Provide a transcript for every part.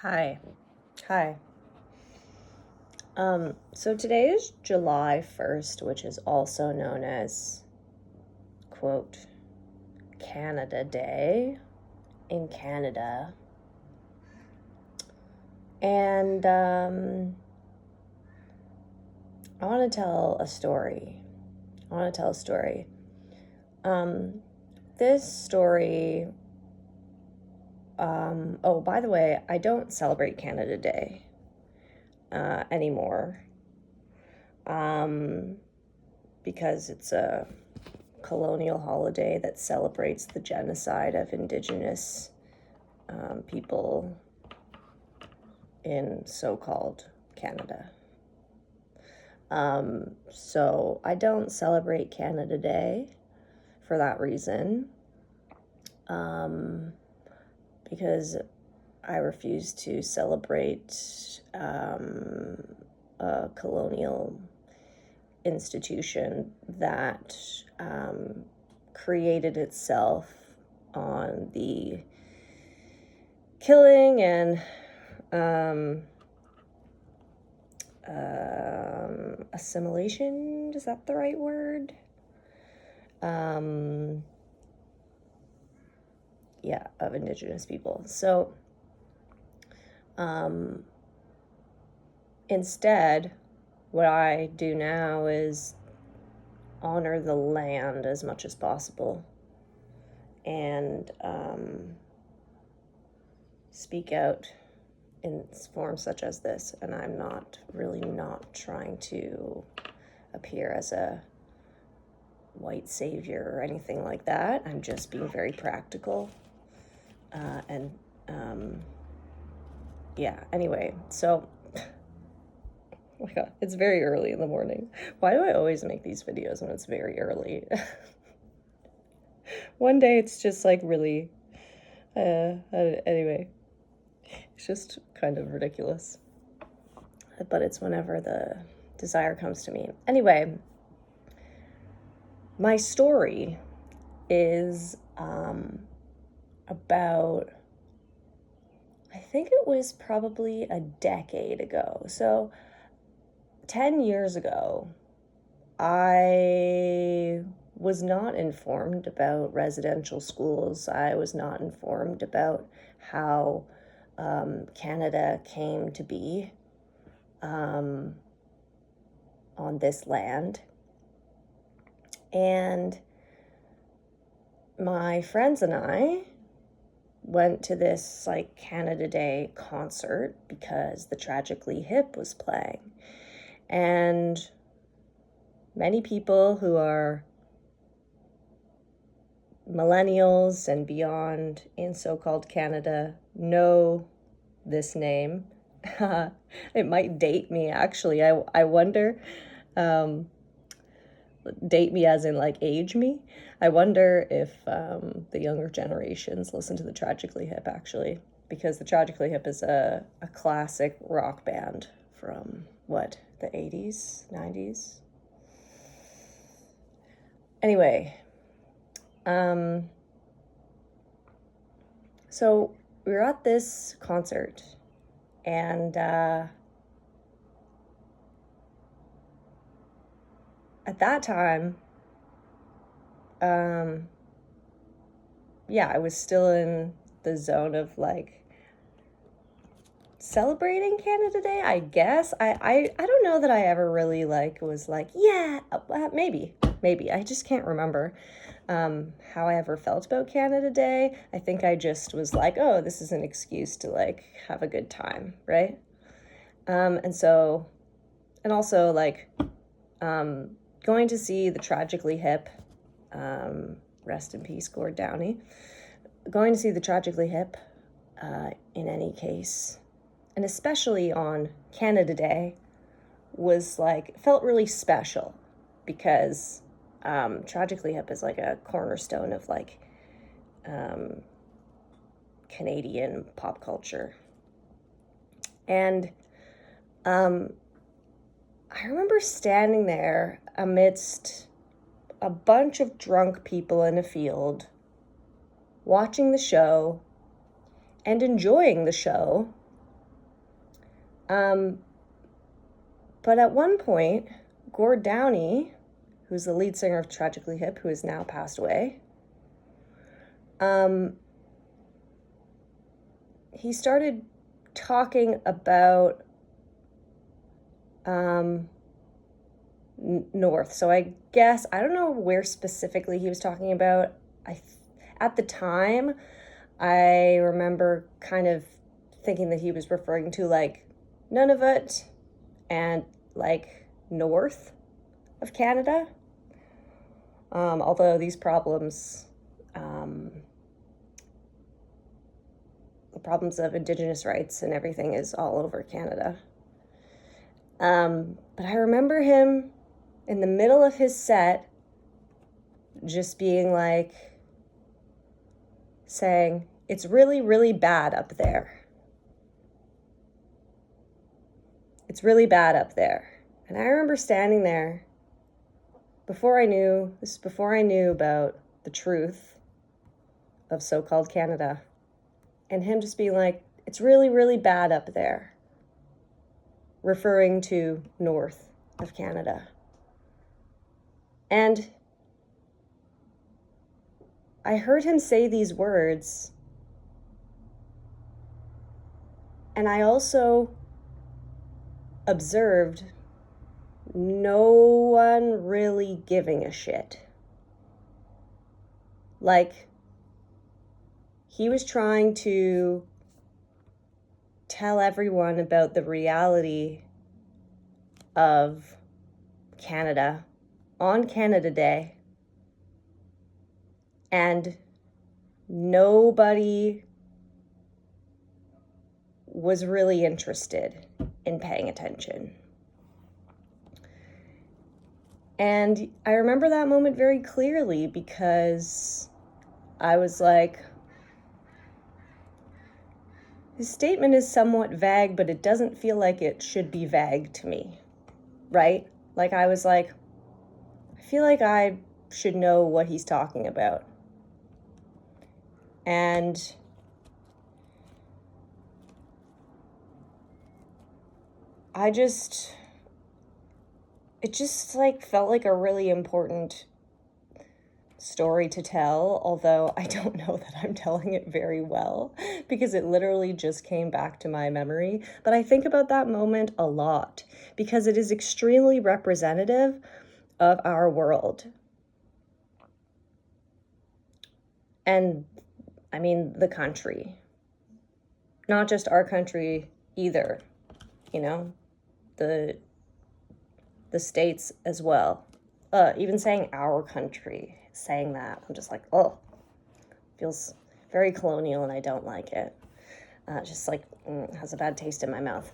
Hi. Hi. So today is July 1st, which is also known as, quote, Canada Day in Canada. And I want to tell a story. This story, oh, by the way, I don't celebrate Canada Day anymore. Because it's a colonial holiday that celebrates the genocide of indigenous people in so-called Canada. So I don't celebrate Canada Day for that reason, because I refuse to celebrate a colonial institution that created itself on the killing and assimilation, is that the right word? Of indigenous people. So instead, what I do now is honor the land as much as possible and speak out in forms such as this. And I'm not trying to appear as a white savior or anything like that. I'm just being very practical. Anyway, so oh my god, it's very early in the morning. Why do I always make these videos when it's very early? One day it's just like really, anyway, it's just kind of ridiculous. But it's whenever the desire comes to me. Anyway, my story is about, I think it was probably a decade ago. So 10 years ago, I was not informed about residential schools. I was not informed about how Canada came to be on this land. And my friends and I went to this like Canada Day concert because the Tragically Hip was playing. And many people who are millennials and beyond in so-called Canada know this name. It might date me, actually. I wonder, date me as in like age me. I wonder if the younger generations listen to the Tragically Hip, actually, because the Tragically Hip is a classic rock band from, what, the 80s, 90s? Anyway, so we were at this concert, and at that time, I was still in the zone of like celebrating Canada Day, I guess. I don't know that I ever really like was like, yeah, maybe I just can't remember how I ever felt about Canada Day. I think I just was like, oh, this is an excuse to like have a good time, right? And also like going to see the Tragically Hip, rest in peace, Gord Downie. Going to see the Tragically Hip, in any case, and especially on Canada Day, was like, felt really special because Tragically Hip is like a cornerstone of like Canadian pop culture. And I remember standing there amidst a bunch of drunk people in a field, watching the show and enjoying the show But at one point, Gord Downie, who's the lead singer of Tragically Hip, who has now passed away, he started talking about North. So I guess, I don't know where specifically he was talking about. At the time, I remember kind of thinking that he was referring to like Nunavut and like north of Canada. Although these problems, the problems of indigenous rights and everything is all over Canada. But I remember him in the middle of his set just being like, saying, it's really, really bad up there. It's really bad up there. And I remember standing there before I knew about the truth of so-called Canada, and him just being like, it's really, really bad up there, referring to north of Canada. And I heard him say these words, and I also observed no one really giving a shit. Like, he was trying to tell everyone about the reality of Canada on Canada Day, and nobody was really interested in paying attention. And I remember that moment very clearly because I was like, his statement is somewhat vague, but it doesn't feel like it should be vague to me, right? Like, I was like, I feel like I should know what he's talking about. And it just like felt like a really important story to tell, although I don't know that I'm telling it very well because it literally just came back to my memory. But I think about that moment a lot because it is extremely representative of our world. And I mean, the country, not just our country either, you know, the states as well. Even saying our country, saying that, I'm just like, oh, feels very colonial and I don't like it. Just like, has a bad taste in my mouth.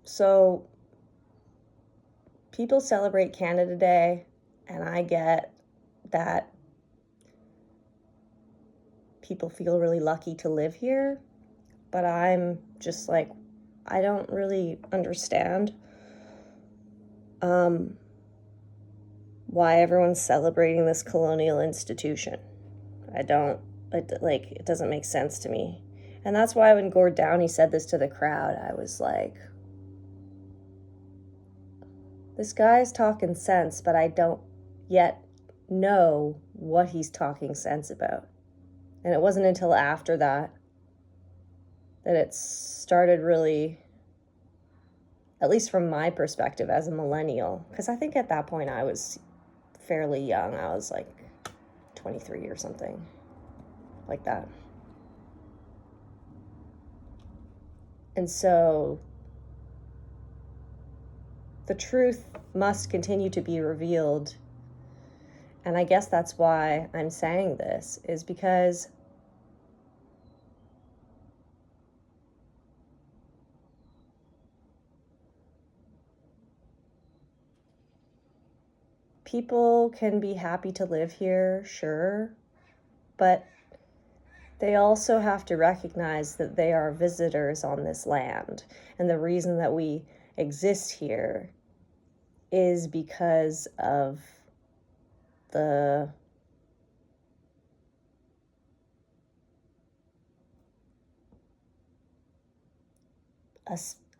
So people celebrate Canada Day, and I get that people feel really lucky to live here, but I'm just like, I don't really understand why everyone's celebrating this colonial institution. It doesn't make sense to me. And that's why when Gord Downie said this to the crowd, I was like, this guy's talking sense, but I don't yet know what he's talking sense about. And it wasn't until after that it started really, at least from my perspective as a millennial, because I think at that point I was fairly young. I was like 23 or something like that. And so the truth must continue to be revealed. And I guess that's why I'm saying this, is because people can be happy to live here, sure, but they also have to recognize that they are visitors on this land. And the reason that we exist here is because of the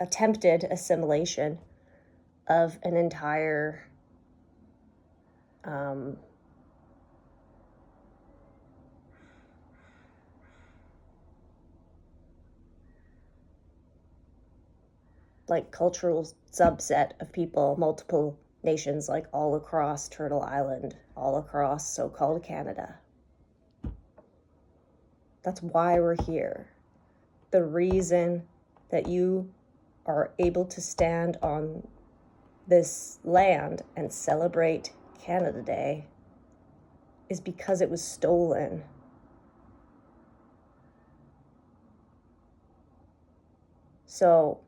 attempted assimilation of an entire like cultural subset of people, multiple nations, like all across Turtle Island, all across so-called Canada. That's why we're here. The reason that you are able to stand on this land and celebrate Canada Day is because it was stolen. So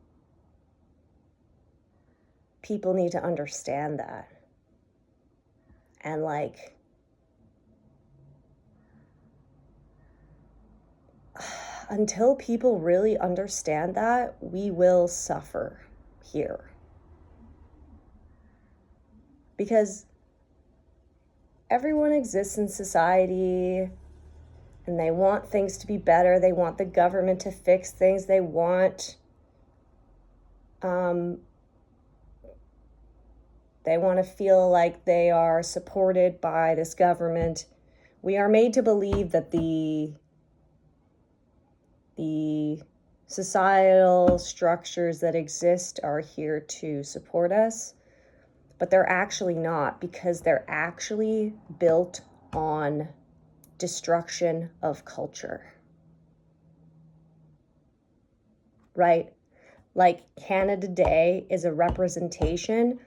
people need to understand that. And like, until people really understand that, we will suffer here. Because everyone exists in society and they want things to be better. They want the government to fix things. They want to feel like they are supported by this government. We are made to believe that the societal structures that exist are here to support us, but they're actually not, because they're actually built on destruction of culture. Right? Like Canada Day is a representation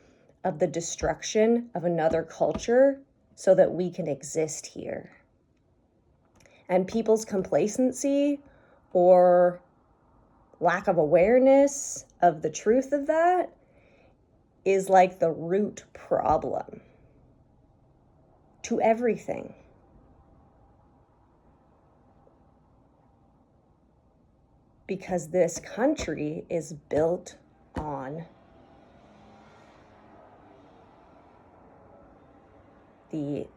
of the destruction of another culture so that we can exist here. And people's complacency or lack of awareness of the truth of that is like the root problem to everything. Because this country is built on the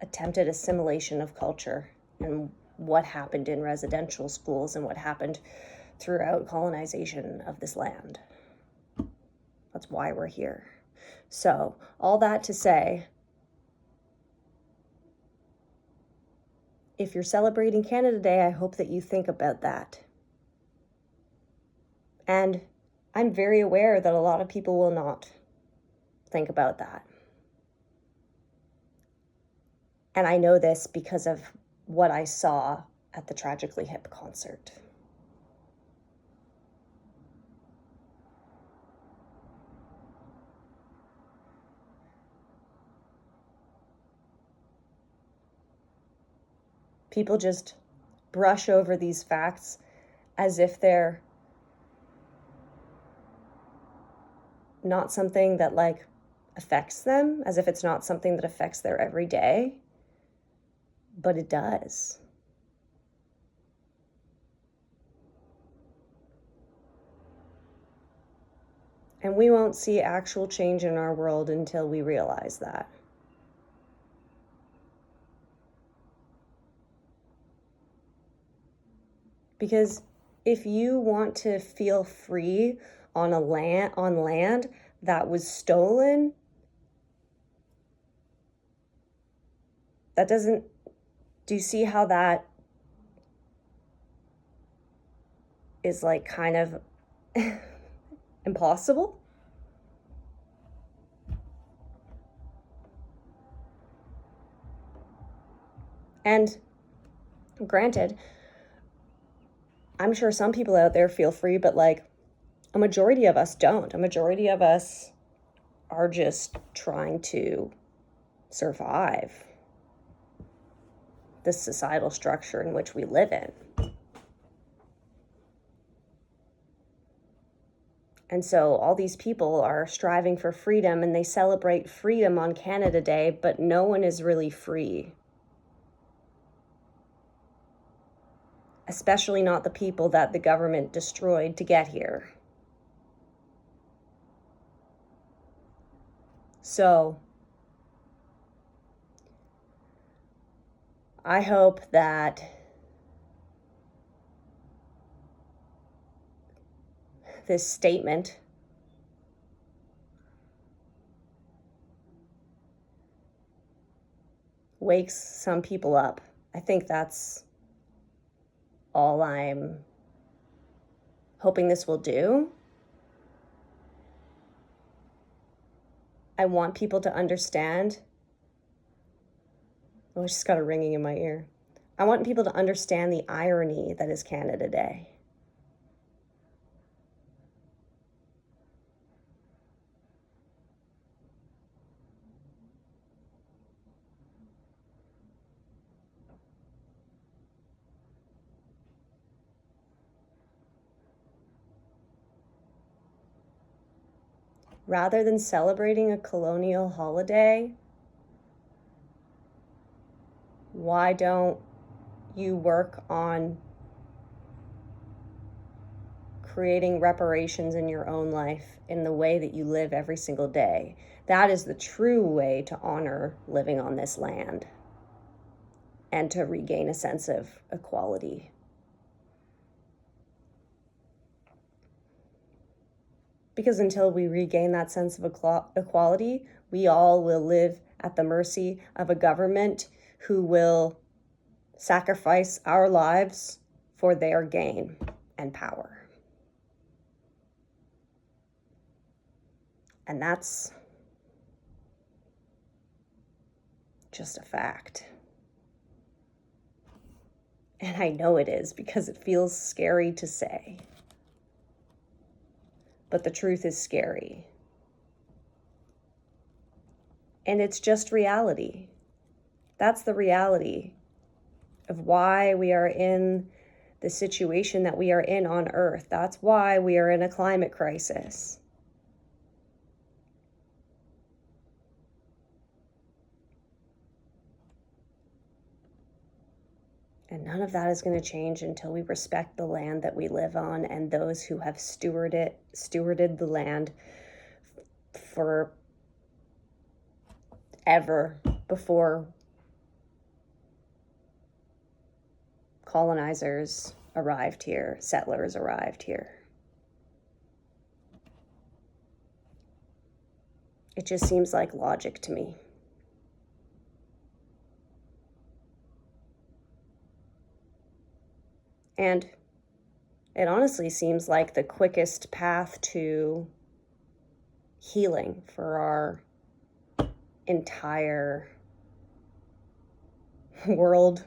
attempted assimilation of culture and what happened in residential schools and what happened throughout colonization of this land. That's why we're here. So, all that to say, if you're celebrating Canada Day, I hope that you think about that. And I'm very aware that a lot of people will not think about that. And I know this because of what I saw at the Tragically Hip concert. People just brush over these facts as if they're not something that like affects them, as if it's not something that affects their everyday, but it does. And we won't see actual change in our world until we realize that. Because if you want to feel free on land that was stolen, that doesn't, do you see how that is like kind of impossible? And granted, I'm sure some people out there feel free, but like a majority of us don't. A majority of us are just trying to survive this societal structure in which we live in. And so all these people are striving for freedom and they celebrate freedom on Canada Day, but no one is really free. Especially not the people that the government destroyed to get here. So I hope that this statement wakes some people up. I think that's all I'm hoping this will do. I want people to understand. Oh, I just got a ringing in my ear. I want people to understand the irony that is Canada Day. Rather than celebrating a colonial holiday, why don't you work on creating reparations in your own life in the way that you live every single day? That is the true way to honor living on this land and to regain a sense of equality. Because until we regain that sense of equality, we all will live at the mercy of a government who will sacrifice our lives for their gain and power. And that's just a fact. And I know it is because it feels scary to say. But the truth is scary. And it's just reality. That's the reality of why we are in the situation that we are in on Earth. That's why we are in a climate crisis. And none of that is going to change until we respect the land that we live on and those who have stewarded the land for ever before colonizers arrived here, settlers arrived here. It just seems like logic to me. And it honestly seems like the quickest path to healing for our entire world.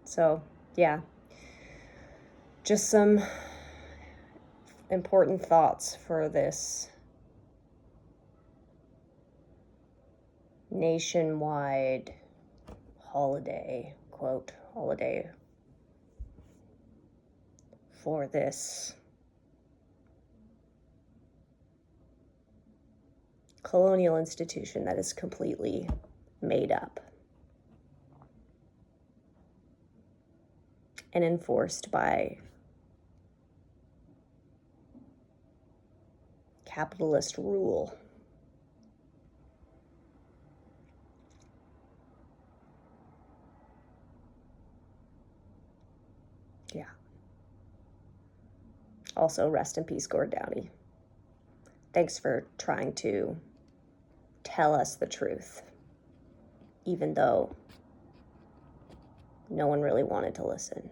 So, yeah, just some important thoughts for this nationwide holiday, quote, holiday for this colonial institution that is completely made up and enforced by capitalist rule. Yeah. Also, rest in peace, Gord Downie. Thanks for trying to tell us the truth, even though no one really wanted to listen.